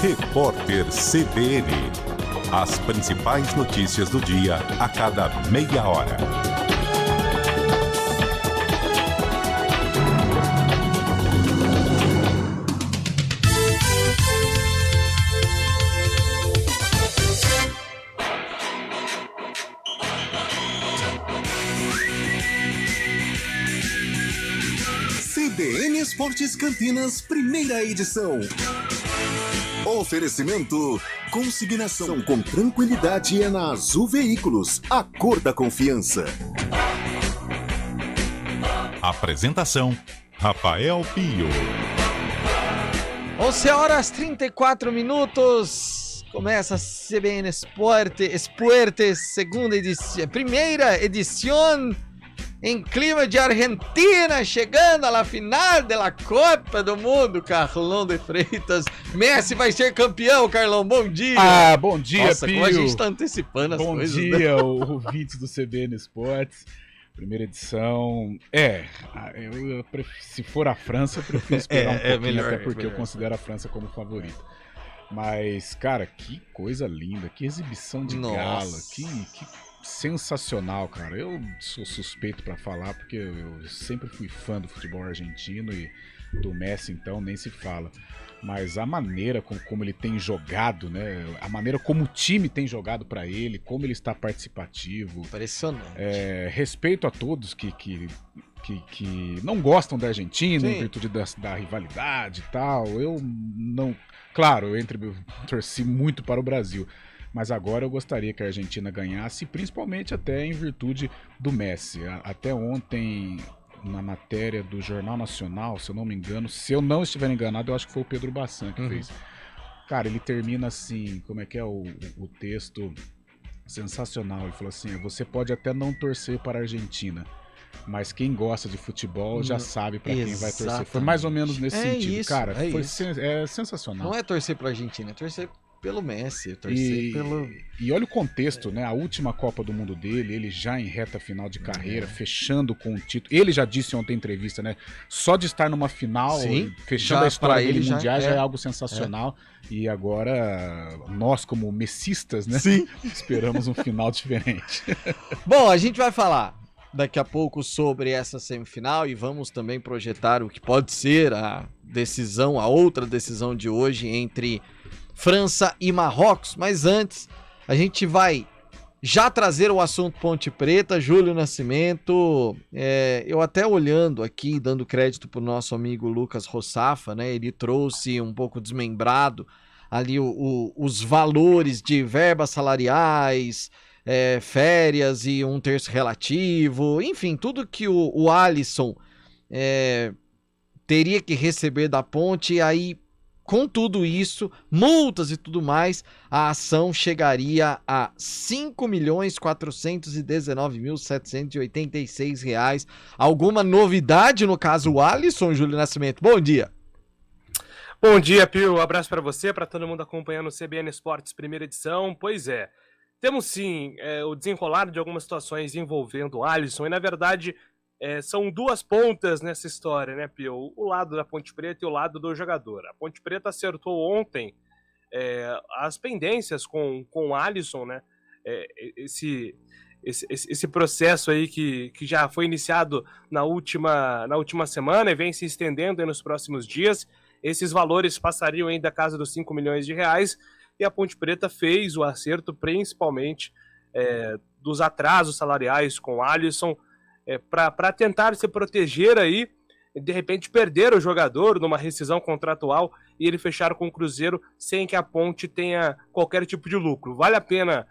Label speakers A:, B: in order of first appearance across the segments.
A: Repórter CBN. As principais notícias do dia a cada meia hora.
B: CBN Esportes Campinas, primeira edição. Oferecimento: consignação com tranquilidade é na Azul Veículos, a cor da confiança.
A: Apresentação: Rafael Pio.
C: 11h34. Começa a CBN Esportes, primeira edição. Em clima de Argentina, chegando à final da Copa do Mundo, Carlão de Freitas. Messi vai ser campeão, Carlão, bom dia.
D: Bom dia,
C: Nossa,
D: Pio.
C: como a gente tá antecipando as coisas.
D: Bom dia, ouvintes do CBN Esportes. Primeira edição. Se for a França, eu prefiro esperar um pouquinho,
C: melhor,
D: até porque
C: melhor.
D: Eu considero a França como favorita. Mas, cara, que coisa linda, que exibição de gala, que sensacional, cara. Eu sou suspeito pra falar porque eu sempre fui fã do futebol argentino e do Messi, então nem se fala. Mas a maneira como ele tem jogado, né? A maneira como o time tem jogado pra ele, como ele está participativo.
C: Impressionante.
D: Respeito a todos que não gostam da Argentina,
C: Sim.
D: em virtude da rivalidade e tal. Eu não. Claro, eu torci muito para o Brasil. Mas agora eu gostaria que a Argentina ganhasse, principalmente até em virtude do Messi. Até ontem, na matéria do Jornal Nacional, se eu não me engano, se eu não estiver enganado, eu acho que foi o Pedro Bassan que fez. Cara, ele termina assim, como é que é o texto sensacional. Ele falou assim: você pode até não torcer para a Argentina, mas quem gosta de futebol já sabe para quem vai torcer. Foi mais ou menos nesse sentido.
C: Isso,
D: cara, foi
C: isso.
D: sensacional.
C: Não é torcer pra Argentina, é torcer pelo Messi,
D: E olha o contexto, né? A última Copa do Mundo dele, ele já em reta final de carreira, fechando com o título. Ele já disse ontem em entrevista, né? Só de estar numa final,
C: Sim,
D: fechando a história dele mundial, já é
C: algo
D: algo sensacional. E agora, nós como messistas, né?
C: Sim.
D: Esperamos um final diferente.
C: Bom, a gente vai falar daqui a pouco sobre essa semifinal e vamos também projetar o que pode ser a outra decisão de hoje entre França e Marrocos, mas antes a gente vai já trazer o assunto Ponte Preta. Júlio Nascimento, eu até olhando aqui, dando crédito pro nosso amigo Lucas Rossafa, né, ele trouxe um pouco desmembrado ali os valores de verbas salariais, férias e um terço relativo, enfim, tudo que o Alisson teria que receber da Ponte. E aí, com tudo isso, multas e tudo mais, a ação chegaria a R$ 5.419.786. Alguma novidade no caso Alisson, Júlio Nascimento? Bom dia.
E: Bom dia, Pio. Um abraço para você, para todo mundo acompanhando o CBN Esportes primeira edição. Pois é, temos sim o desenrolar de algumas situações envolvendo o Alisson e, na verdade, são duas pontas nessa história, né, Pio? O lado da Ponte Preta e o lado do jogador. A Ponte Preta acertou ontem as pendências com o Alisson, né? Esse processo aí que já foi iniciado na última semana e vem se estendendo aí nos próximos dias. Esses valores passariam aí da casa dos 5 milhões de reais e a Ponte Preta fez o acerto principalmente dos atrasos salariais com o Alisson, para tentar se proteger aí, de repente perder o jogador numa rescisão contratual e ele fechar com o Cruzeiro sem que a Ponte tenha qualquer tipo de lucro. Vale a pena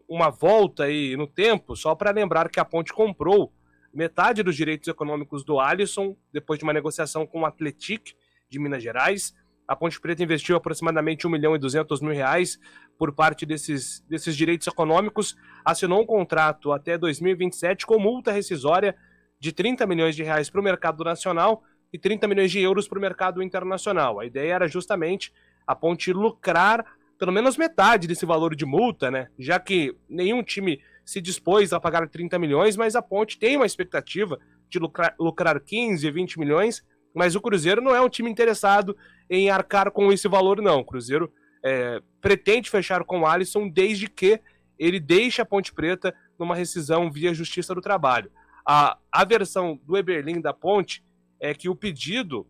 E: uma volta aí no tempo, só para lembrar que a Ponte comprou metade dos direitos econômicos do Alisson, depois de uma negociação com o Atlético de Minas Gerais. A Ponte Preta investiu aproximadamente R$1.200.000 por parte desses direitos econômicos, assinou um contrato até 2027 com multa rescisória de R$30 milhões para o mercado nacional e 30 milhões de euros para o mercado internacional. A ideia era justamente a Ponte lucrar pelo menos metade desse valor de multa, né? Já que nenhum time se dispôs a pagar 30 milhões, mas a Ponte tem uma expectativa de lucrar 15, 20 milhões Mas o Cruzeiro não é um time interessado em arcar com esse valor, não. O Cruzeiro pretende fechar com o Alisson desde que ele deixe a Ponte Preta numa rescisão via Justiça do Trabalho. A versão do Eberlin da Ponte é que o pedido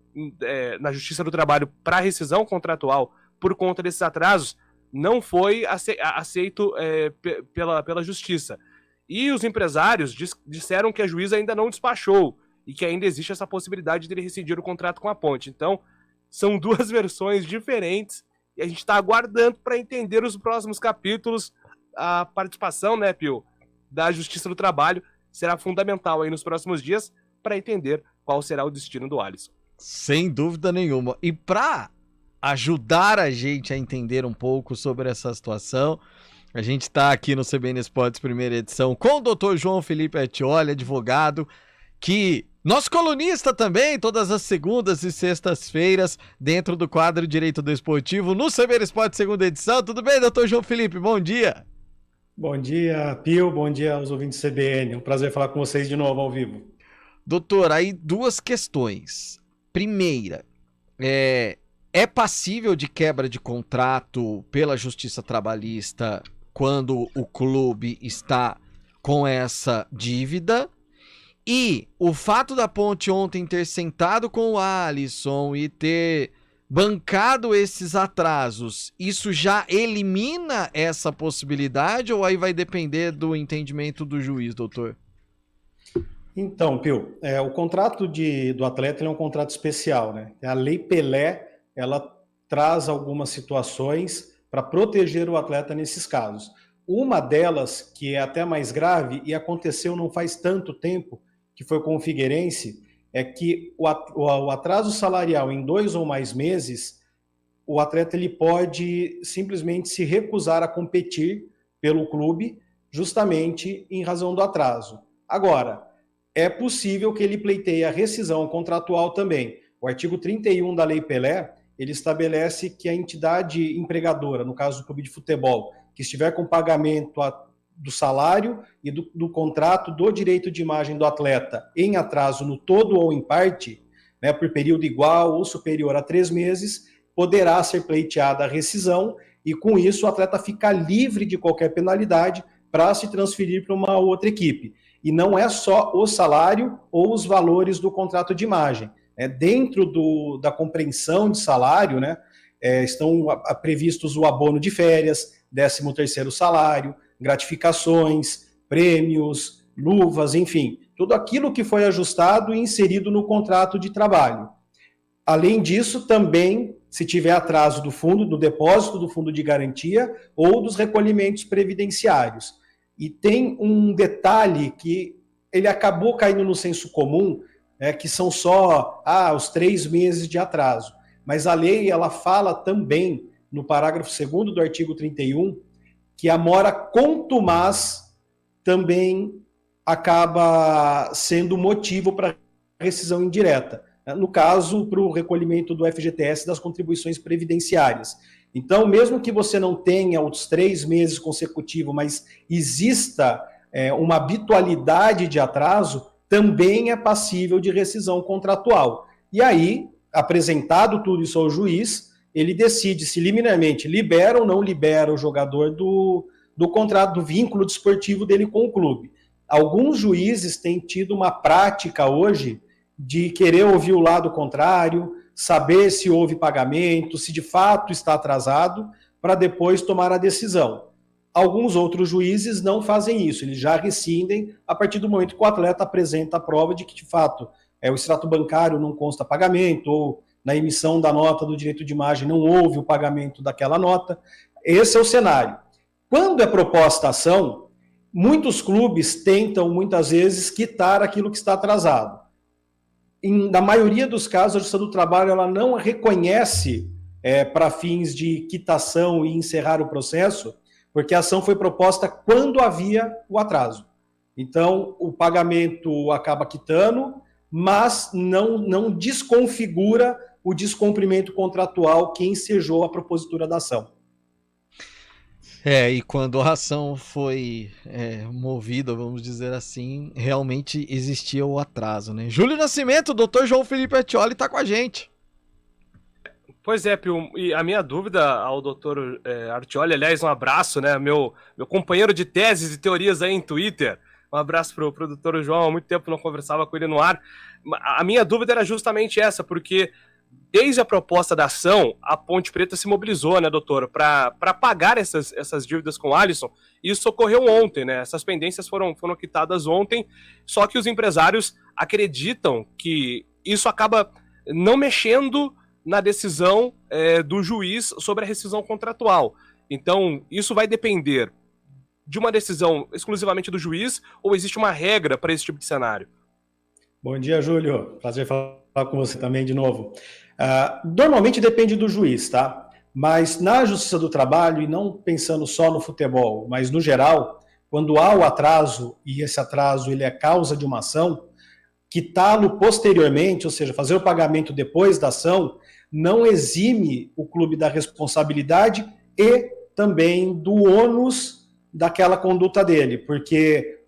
E: na Justiça do Trabalho para rescisão contratual por conta desses atrasos não foi aceito pela Justiça. E os empresários disseram que a juíza ainda não despachou e que ainda existe essa possibilidade de ele rescindir o contrato com a Ponte. Então, são duas versões diferentes e a gente está aguardando para entender os próximos capítulos. A participação, né, Pio, da Justiça do Trabalho será fundamental aí nos próximos dias para entender qual será o destino do Alisson.
C: Sem dúvida nenhuma. E para ajudar a gente a entender um pouco sobre essa situação, a gente está aqui no CBN Esportes primeira edição com o Dr. João Felipe Ettioli, advogado, que nosso colunista também, todas as segundas e sextas-feiras, dentro do quadro Direito do Esportivo, no CBN Esportes segunda edição. Tudo bem, Dr. João Felipe? Bom dia.
F: Bom dia, Pio. Bom dia aos ouvintes do CBN. É um prazer falar com vocês de novo ao vivo.
C: Doutor, aí duas questões. Primeira, é passível de quebra de contrato pela Justiça Trabalhista quando o clube está com essa dívida? E o fato da Ponte ontem ter sentado com o Alisson e ter bancado esses atrasos, isso já elimina essa possibilidade ou aí vai depender do entendimento do juiz, doutor?
F: Então, Pio, o contrato do atleta é um contrato especial, né? A Lei Pelé, ela traz algumas situações para proteger o atleta nesses casos. Uma delas, que é até mais grave e aconteceu não faz tanto tempo, que foi com o Figueirense, é que o atraso salarial em 2 ou mais meses, o atleta ele pode simplesmente se recusar a competir pelo clube, justamente em razão do atraso. Agora, é possível que ele pleiteie a rescisão contratual também. O artigo 31 da Lei Pelé, ele estabelece que a entidade empregadora, no caso do clube de futebol, que estiver com pagamento do salário e do contrato do direito de imagem do atleta em atraso no todo ou em parte, né, por período igual ou superior a 3 meses, poderá ser pleiteada a rescisão e com isso o atleta fica livre de qualquer penalidade para se transferir para uma outra equipe. E não é só o salário ou os valores do contrato de imagem. Dentro da compreensão de salário, né, estão previstos o abono de férias, 13º salário, gratificações, prêmios, luvas, enfim, tudo aquilo que foi ajustado e inserido no contrato de trabalho. Além disso, também, se tiver atraso do fundo, do depósito do fundo de garantia ou dos recolhimentos previdenciários. E tem um detalhe que ele acabou caindo no senso comum, que são só os 3 meses de atraso. Mas a lei, ela fala também, no parágrafo 2º do artigo 31, que a mora contumaz também acaba sendo motivo para rescisão indireta. No caso, para o recolhimento do FGTS das contribuições previdenciárias. Então, mesmo que você não tenha os 3 meses consecutivos, mas exista uma habitualidade de atraso, também é passível de rescisão contratual. E aí, apresentado tudo isso ao juiz, ele decide se liminarmente libera ou não libera o jogador do contrato, do vínculo desportivo dele com o clube. Alguns juízes têm tido uma prática hoje de querer ouvir o lado contrário, saber se houve pagamento, se de fato está atrasado, para depois tomar a decisão. Alguns outros juízes não fazem isso, eles já rescindem a partir do momento que o atleta apresenta a prova de que, de fato, o extrato bancário não consta pagamento, ou na emissão da nota do direito de imagem não houve o pagamento daquela nota. Esse é o cenário. Quando é proposta a ação, muitos clubes tentam, muitas vezes, quitar aquilo que está atrasado. Na maioria dos casos, a Justiça do Trabalho ela não reconhece para fins de quitação e encerrar o processo, porque a ação foi proposta quando havia o atraso. Então, o pagamento acaba quitando, mas não desconfigura o descumprimento contratual que ensejou a propositura da ação.
C: E quando a ação foi movida, vamos dizer assim, realmente existia o atraso, né? Júlio Nascimento, o Dr. João Felipe Artioli tá com a gente.
E: Pois é, Pio, e a minha dúvida ao Dr. Artioli, aliás, um abraço, né, meu companheiro de teses e teorias aí em Twitter, um abraço pro Dr. João, há muito tempo não conversava com ele no ar. A minha dúvida era justamente essa, porque desde a proposta da ação, a Ponte Preta se mobilizou, né, doutor, para pagar essas dívidas com o Alisson. Isso ocorreu ontem, né? Essas pendências foram quitadas ontem, só que os empresários acreditam que isso acaba não mexendo na decisão do juiz sobre a rescisão contratual. Então, isso vai depender de uma decisão exclusivamente do juiz ou existe uma regra para esse tipo de cenário?
F: Bom dia, Júlio. Prazer falar com você também de novo. Normalmente depende do juiz, tá? Mas na Justiça do Trabalho, e não pensando só no futebol, mas no geral, quando há o atraso, e esse atraso ele é causa de uma ação, quitá-lo posteriormente, ou seja, fazer o pagamento depois da ação, não exime o clube da responsabilidade e também do ônus daquela conduta dele, porque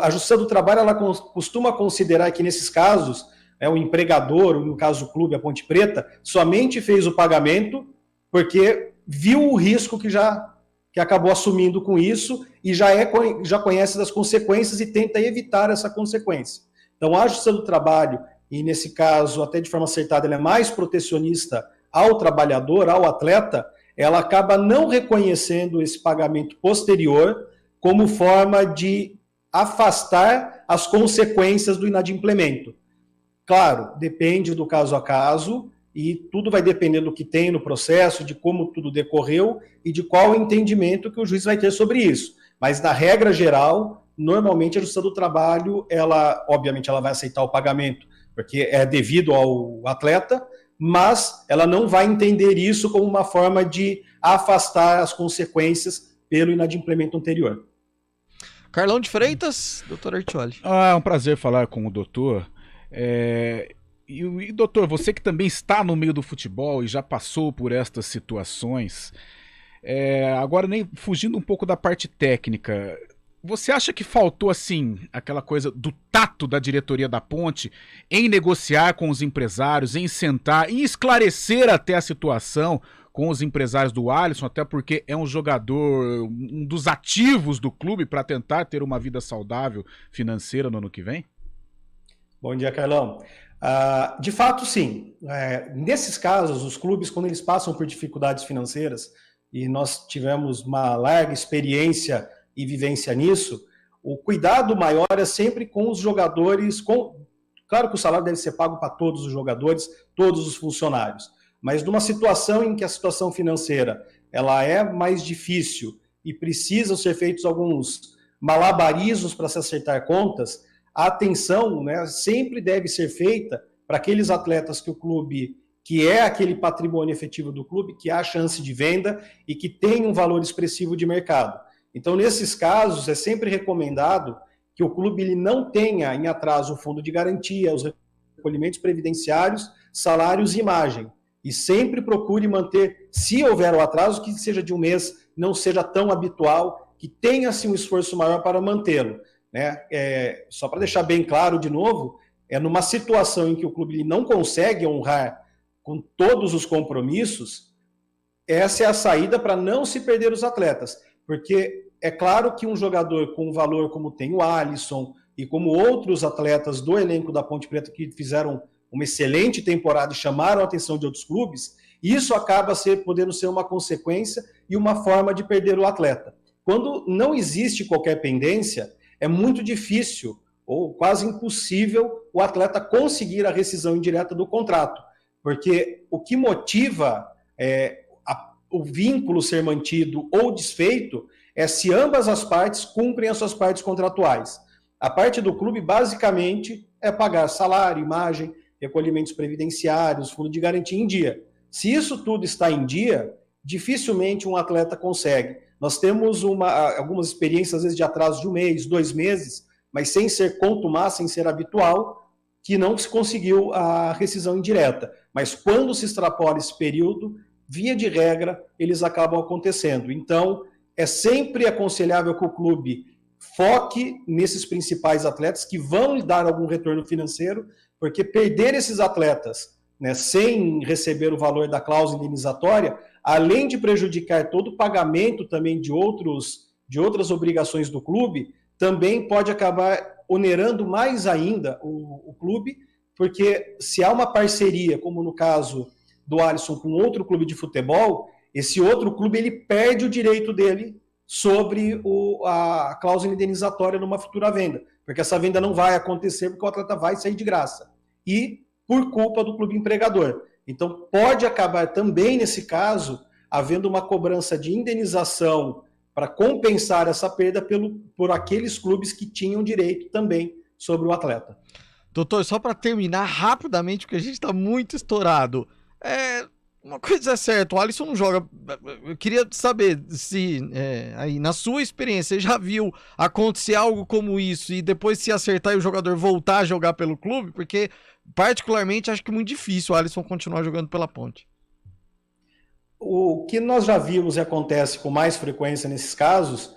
F: a Justiça do Trabalho ela costuma considerar que nesses casos o empregador, ou no caso o clube, a Ponte Preta, somente fez o pagamento porque viu o risco que acabou assumindo com isso e já conhece das consequências e tenta evitar essa consequência. Então a Justiça do Trabalho, e nesse caso até de forma acertada, ela é mais protecionista ao trabalhador, ao atleta, ela acaba não reconhecendo esse pagamento posterior como forma de afastar as consequências do inadimplemento. Claro, depende do caso a caso e tudo vai depender do que tem no processo, de como tudo decorreu e de qual o entendimento que o juiz vai ter sobre isso. Mas, na regra geral, normalmente a Justiça do Trabalho, obviamente, ela vai aceitar o pagamento porque é devido ao atleta, mas ela não vai entender isso como uma forma de afastar as consequências pelo inadimplemento anterior.
C: Carlão de Freitas, doutor Artioli.
D: É um prazer falar com o doutor. E doutor, você que também está no meio do futebol e já passou por estas situações, agora nem fugindo um pouco da parte técnica, você acha que faltou, assim, aquela coisa do tato da diretoria da Ponte em negociar com os empresários, em sentar, em esclarecer até a situação com os empresários do Alisson, até porque é um jogador, um dos ativos do clube para tentar ter uma vida saudável financeira no ano que vem?
F: Bom dia, Carlão. De fato, sim. Nesses casos, os clubes, quando eles passam por dificuldades financeiras, e nós tivemos uma larga experiência e vivência nisso, o cuidado maior é sempre com os jogadores. Claro que o salário deve ser pago para todos os jogadores, todos os funcionários, mas numa situação em que a situação financeira ela é mais difícil e precisam ser feitos alguns malabarismos para se acertar contas, a atenção, né, sempre deve ser feita para aqueles atletas que o clube, que é aquele patrimônio efetivo do clube, que há chance de venda e que tem um valor expressivo de mercado. Então, nesses casos, é sempre recomendado que o clube ele não tenha em atraso o fundo de garantia, os recolhimentos previdenciários, salários e imagem. E sempre procure manter, se houver o atraso, que seja de um mês, não seja tão habitual, que tenha-se um esforço maior para mantê-lo. Né? Só para deixar bem claro de novo, numa situação em que o clube ele não consegue honrar com todos os compromissos, essa é a saída para não se perder os atletas. Porque é claro que um jogador com um valor como tem o Alisson e como outros atletas do elenco da Ponte Preta que fizeram uma excelente temporada e chamaram a atenção de outros clubes, isso acaba podendo ser uma consequência e uma forma de perder o atleta. Quando não existe qualquer pendência, é muito difícil ou quase impossível o atleta conseguir a rescisão indireta do contrato, porque o que motiva o vínculo ser mantido ou desfeito é se ambas as partes cumprem as suas partes contratuais. A parte do clube, basicamente, é pagar salário, imagem, recolhimentos previdenciários, fundo de garantia em dia. Se isso tudo está em dia, dificilmente um atleta consegue. Nós temos algumas experiências, às vezes, de atraso de 1 mês, 2 meses, mas sem ser contumaz, sem ser habitual, que não se conseguiu a rescisão indireta. Mas quando se extrapola esse período, via de regra, eles acabam acontecendo. Então, é sempre aconselhável que o clube foque nesses principais atletas que vão lhe dar algum retorno financeiro, porque perder esses atletas, né, sem receber o valor da cláusula indenizatória, além de prejudicar todo o pagamento também de outras obrigações do clube, também pode acabar onerando mais ainda o clube, porque se há uma parceria, como no caso do Alisson com outro clube de futebol, esse outro clube ele perde o direito dele sobre a cláusula indenizatória numa futura venda, porque essa venda não vai acontecer porque o atleta vai sair de graça, e por culpa do clube empregador. Então pode acabar também, nesse caso, havendo uma cobrança de indenização para compensar essa perda por aqueles clubes que tinham direito também sobre o atleta.
C: Doutor, só para terminar rapidamente, porque a gente está muito estourado. Uma coisa é certa, o Alisson não joga. Eu queria saber se, aí, na sua experiência, você já viu acontecer algo como isso e depois se acertar e o jogador voltar a jogar pelo clube? Porque, particularmente, acho que é muito difícil o Alisson continuar jogando pela Ponte.
F: O que nós já vimos e acontece com mais frequência nesses casos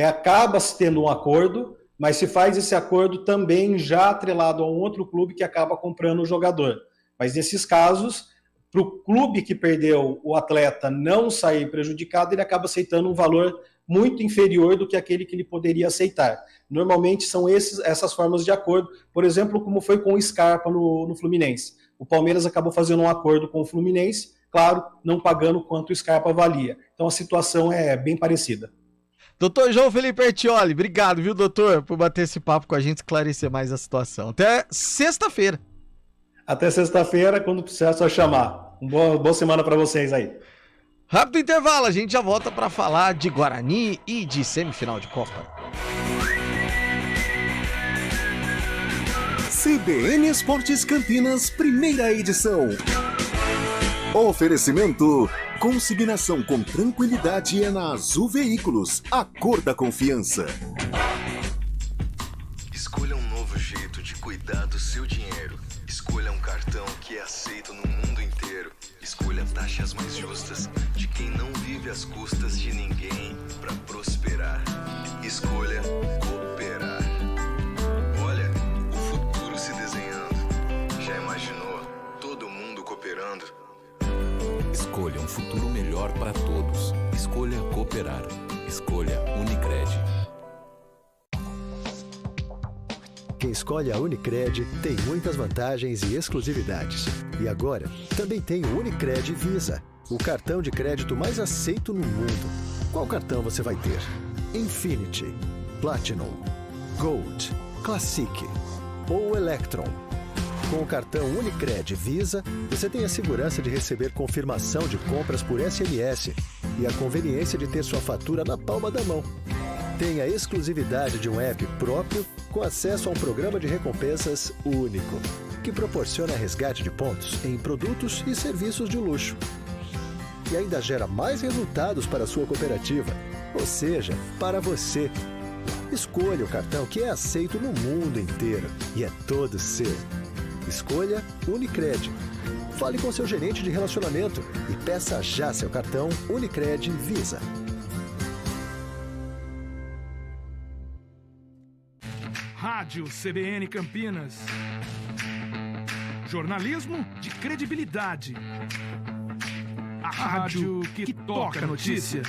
F: acaba-se tendo um acordo, mas se faz esse acordo também já atrelado a um outro clube que acaba comprando o jogador. Mas nesses casos, para o clube que perdeu o atleta não sair prejudicado, ele acaba aceitando um valor muito inferior do que aquele que ele poderia aceitar. Normalmente são essas formas de acordo, por exemplo, como foi com o Scarpa no Fluminense. O Palmeiras acabou fazendo um acordo com o Fluminense, claro, não pagando quanto o Scarpa valia. Então a situação é bem parecida.
C: Doutor João Felipe Ertioli, obrigado, viu, doutor, por bater esse papo com a gente, esclarecer mais a situação. Até sexta-feira.
F: Até sexta-feira, quando precisar, é só chamar. Uma boa semana para vocês aí.
C: Rápido intervalo, a gente já volta para falar de Guarani e de semifinal de Copa.
B: CBN Esportes Campinas, primeira edição. Oferecimento: consignação com tranquilidade é na Azul Veículos, a cor da confiança.
G: Escolha um novo jeito de cuidar do seu dinheiro. Escolha um cartão que é aceito no mundo inteiro. Escolha taxas mais justas de quem não vive às custas de ninguém para prosperar. Escolha cooperar. Olha, o futuro se desenhando. Já imaginou todo mundo cooperando?
H: Escolha um futuro melhor para todos. Escolha cooperar. Escolha Unicred.
I: Quem escolhe a Unicred tem muitas vantagens e exclusividades. E agora, também tem o Unicred Visa, o cartão de crédito mais aceito no mundo. Qual cartão você vai ter? Infinity, Platinum, Gold, Classic ou Electron? Com o cartão Unicred Visa, você tem a segurança de receber confirmação de compras por SMS e a conveniência de ter sua fatura na palma da mão. Tem a exclusividade de um app próprio com acesso a um programa de recompensas único, que proporciona resgate de pontos em produtos e serviços de luxo. E ainda gera mais resultados para a sua cooperativa, ou seja, para você. Escolha o cartão que é aceito no mundo inteiro e é todo seu. Escolha Unicred. Fale com seu gerente de relacionamento e peça já seu cartão Unicred Visa.
J: Rádio CBN Campinas. Jornalismo de credibilidade. A rádio que toca a notícia.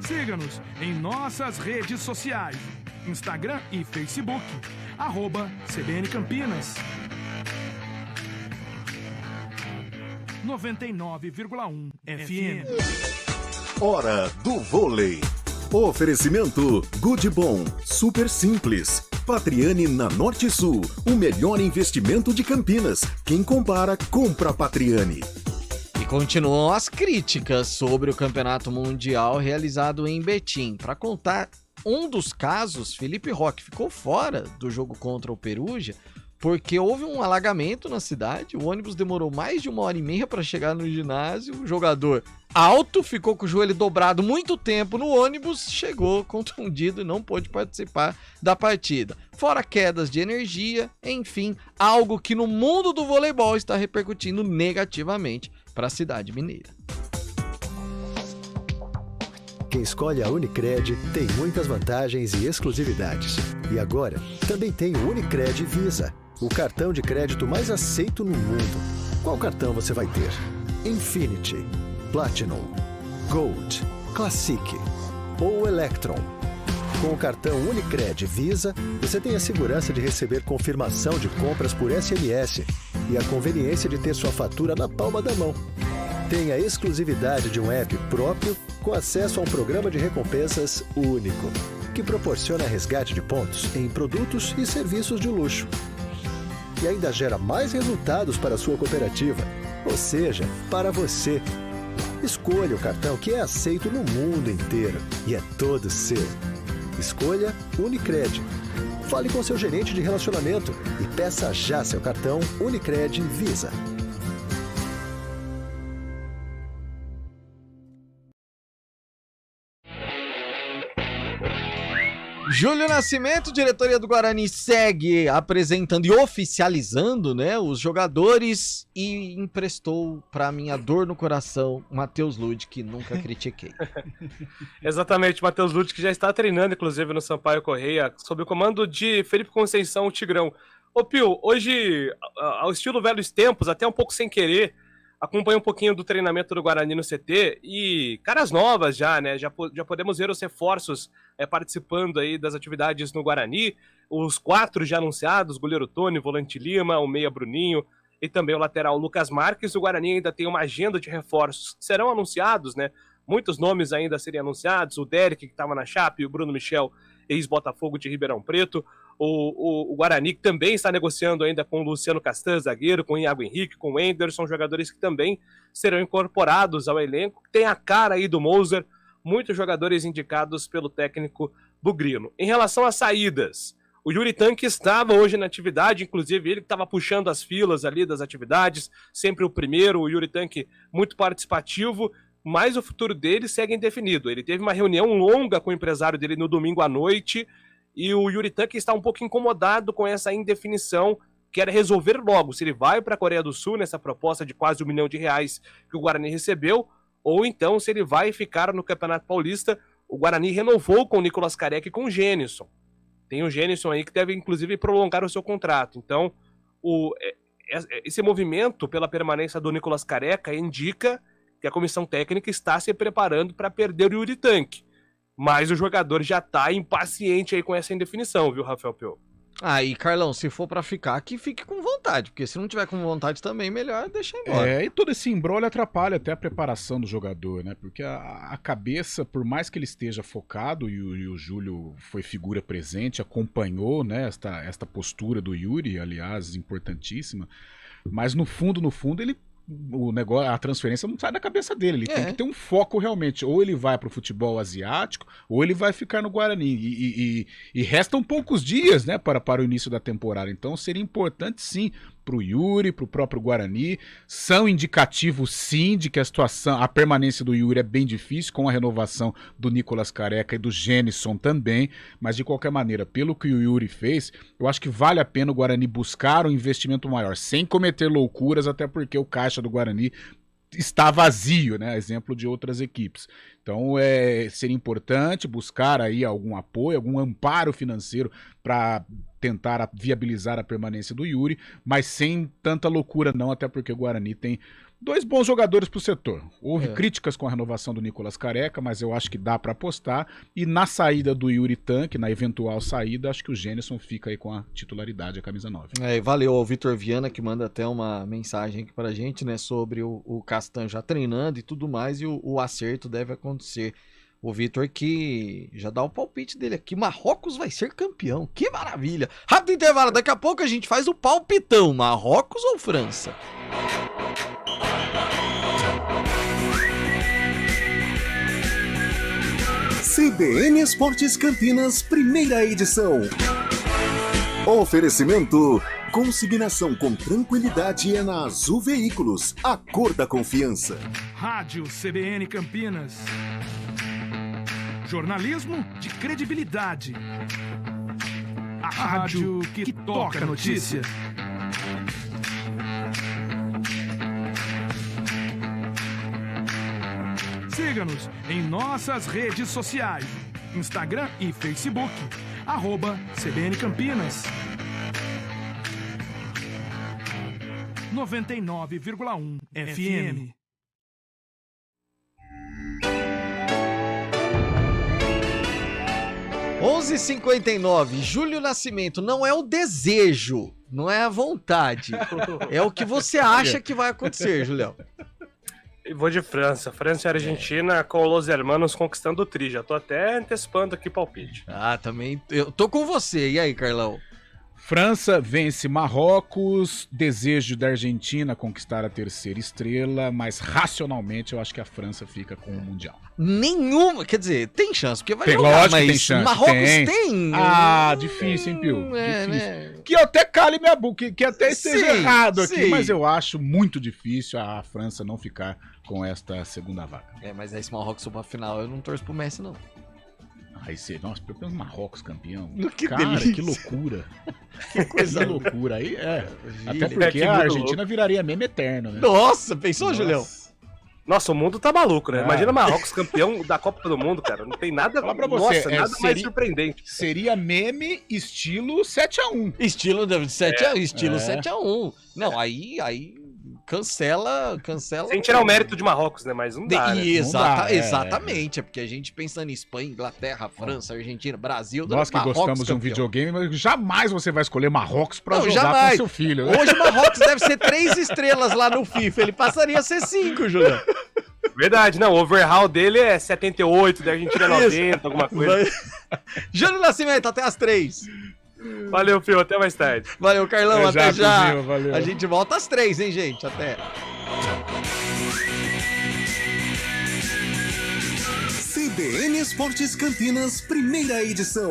J: Siga-nos em nossas redes sociais, Instagram e Facebook, @CBN Campinas. 99,1 FM.
B: Hora do vôlei. Oferecimento Goodbom, super simples. Patriani na Norte Sul, o melhor investimento de Campinas. Quem compara, compra Patriani.
C: E continuam as críticas sobre o Campeonato Mundial realizado em Betim. Para contar um dos casos, Felipe Roque ficou fora do jogo contra o Perugia porque houve um alagamento na cidade, o ônibus demorou mais de 1h30 para chegar no ginásio, o jogador alto ficou com o joelho dobrado muito tempo no ônibus, chegou contundido e não pôde participar da partida. Fora quedas de energia, enfim, algo que no mundo do voleibol está repercutindo negativamente para a cidade mineira.
I: Quem escolhe a Unicred tem muitas vantagens e exclusividades. E agora, também tem o Unicred Visa, o cartão de crédito mais aceito no mundo. Qual cartão você vai ter? Infinity, Platinum, Gold, Classic ou Electron? Com o cartão Unicred Visa, você tem a segurança de receber confirmação de compras por SMS e a conveniência de ter sua fatura na palma da mão. Tem a exclusividade de um app próprio com acesso a um programa de recompensas único, que proporciona resgate de pontos em produtos e serviços de luxo. E ainda gera mais resultados para a sua cooperativa, ou seja, para você. Escolha o cartão que é aceito no mundo inteiro e é todo seu. Escolha Unicred. Fale com seu gerente de relacionamento e peça já seu cartão Unicred Visa.
C: Júlio Nascimento, diretoria do Guarani, segue apresentando e oficializando, né, os jogadores e emprestou para minha dor no coração Matheus Lud, que nunca critiquei.
E: Exatamente, Matheus Lud, que já está treinando, inclusive, no Sampaio Correia, sob o comando de Felipe Conceição, o Tigrão. Ô Pio, hoje, ao estilo velhos tempos, até um pouco sem querer, acompanha um pouquinho do treinamento do Guarani no CT e caras novas já, né? Já podemos ver os reforços participando aí das atividades no Guarani. Os 4 já anunciados, goleiro Tony, volante Lima, o meia Bruninho e também o lateral Lucas Marques. O Guarani ainda tem uma agenda de reforços que serão anunciados, né? Muitos nomes ainda a serem anunciados. O Derek, que estava na Chape, o Bruno Michel, ex-Botafogo de Ribeirão Preto. O Guarani, que também está negociando ainda com o Luciano Castan, zagueiro, com o Iago Henrique, com o Anderson, jogadores que também serão incorporados ao elenco. Tem a cara aí do Moser, muitos jogadores indicados pelo técnico Bugrino. Em relação às saídas, o Yuri Tanque estava hoje na atividade, inclusive ele que estava puxando as filas ali das atividades, sempre o primeiro, o Yuri Tanque muito participativo, mas o futuro dele segue indefinido. Ele teve uma reunião longa com o empresário dele no domingo à noite, e o Yuri Tanque está um pouco incomodado com essa indefinição, quer resolver logo se ele vai para a Coreia do Sul nessa proposta de quase R$1 milhão que o Guarani recebeu, ou então se ele vai ficar no Campeonato Paulista. O Guarani renovou com o Nicolas Careca e com o Gênison. Tem o Gênison aí que deve inclusive prolongar o seu contrato. Então, esse movimento pela permanência do Nicolas Careca indica que a comissão técnica está se preparando para perder o Yuri Tanque. Mas o jogador já tá impaciente aí com essa indefinição, viu, Rafael Pio?
C: Aí, Carlão, se for pra ficar, que fique com vontade, porque se não tiver com vontade também, melhor deixar embora.
D: E todo esse imbróglio atrapalha até a preparação do jogador, né? Porque a cabeça, por mais que ele esteja focado, e o Júlio foi figura presente, acompanhou, né, esta postura do Yuri, aliás, importantíssima, mas no fundo, o negócio, a transferência não sai da cabeça dele, ele tem que ter um foco realmente, ou ele vai pro futebol asiático, ou ele vai ficar no Guarani, e restam poucos dias, né, para o início da temporada, então seria importante sim, pro Yuri, pro próprio Guarani, são indicativos sim de que a permanência do Yuri é bem difícil, com a renovação do Nicolas Careca e do Gênison também, mas de qualquer maneira, pelo que o Yuri fez, eu acho que vale a pena o Guarani buscar um investimento maior, sem cometer loucuras, até porque o caixa do Guarani está vazio, né? Exemplo de outras equipes. Então, seria importante buscar aí algum apoio, algum amparo financeiro para tentar viabilizar a permanência do Yuri, mas sem tanta loucura não, até porque o Guarani tem 2 bons jogadores pro setor. Houve críticas com a renovação do Nicolas Careca, mas eu acho que dá para apostar. E na saída do Yuri Tanque, na eventual saída, acho que o Gênison fica aí com a titularidade, a camisa 9.
C: Valeu ao Vitor Viana, que manda até uma mensagem aqui pra gente, né, sobre o Castan já treinando e tudo mais, e o acerto deve acontecer. O Vitor que já dá o palpite dele aqui. Marrocos vai ser campeão. Que maravilha. Rápido intervalo. Daqui a pouco a gente faz o palpitão. Marrocos ou França?
B: CBN Esportes Campinas, primeira edição. Oferecimento Consignação com tranquilidade é na Azul Veículos, a cor da confiança.
J: Rádio CBN Campinas. Jornalismo de credibilidade. A rádio que toca a notícia. Siga-nos em nossas redes sociais, Instagram e Facebook, @CBN Campinas. 99,1 FM.
C: Onze 59, Júlio Nascimento, não é o desejo, não é a vontade, é o que você acha que vai acontecer, Julião.
E: Eu vou de França. França e Argentina com os hermanos conquistando o tri. Já tô até antecipando aqui palpite.
C: Ah, também, eu tô com você. E aí, Carlão?
D: França vence Marrocos, desejo da Argentina conquistar a terceira estrela, mas racionalmente eu acho que a França fica com o Mundial.
C: Nenhuma, quer dizer, tem chance, porque vai
D: Tem,
C: jogar,
D: lógico
C: mas
D: que tem chance,
C: Marrocos tem.
D: Ah, difícil, hein, Pio?
C: É,
D: Difícil.
C: né?
D: Que eu até cale minha boca, que até esteja
C: Sim,
D: errado aqui,
C: sim.
D: mas eu acho muito difícil a França não ficar com esta segunda vaga.
C: É, mas aí se Marrocos for pra final, eu não torço pro Messi, não.
D: Aí você, nossa, pelo menos Marrocos campeão.
C: Que
D: Cara,
C: delícia.
D: que loucura.
C: Que coisa
D: Que loucura. Aí é. Até
C: Que
D: porque a
E: mundo
D: Argentina
E: louco.
D: viraria meme eterno, né?
C: Nossa, pensou,
D: Nossa.
C: Julião?
E: Nossa, o mundo tá maluco, né?
D: Ah.
E: Imagina Marrocos campeão da Copa do Mundo, cara. Não tem nada,
D: Falar pra você,
E: nossa, nada mais
D: seria-
E: surpreendente.
D: Seria meme estilo 7-1.
C: Estilo 7-1, estilo
D: É.
C: 7-1. Não, aí cancela.
E: Sem tirar o mérito de Marrocos, né? Mas não dá, né?
D: Não dá,
C: exatamente, é porque a gente pensando em Espanha, Inglaterra, França, Argentina, Brasil,
D: Nós que
C: Marrocos
D: gostamos de um
C: campeão.
D: videogame, mas jamais você vai escolher Marrocos pra
C: Não,
D: jogar
C: jamais.
D: com seu filho. Né?
C: Hoje o Marrocos deve ser 3 estrelas lá no FIFA, ele passaria a ser 5, Julião.
E: Verdade, não. O overhaul dele é 78, da Argentina 90, alguma coisa.
C: Júlio Nascimento, até as 3.
E: Valeu, Fio. Até mais tarde.
C: Valeu, Carlão, até já.
D: Cuzil, valeu.
C: A gente volta às 3, hein, gente? Até.
B: CBN Esportes Campinas, primeira edição.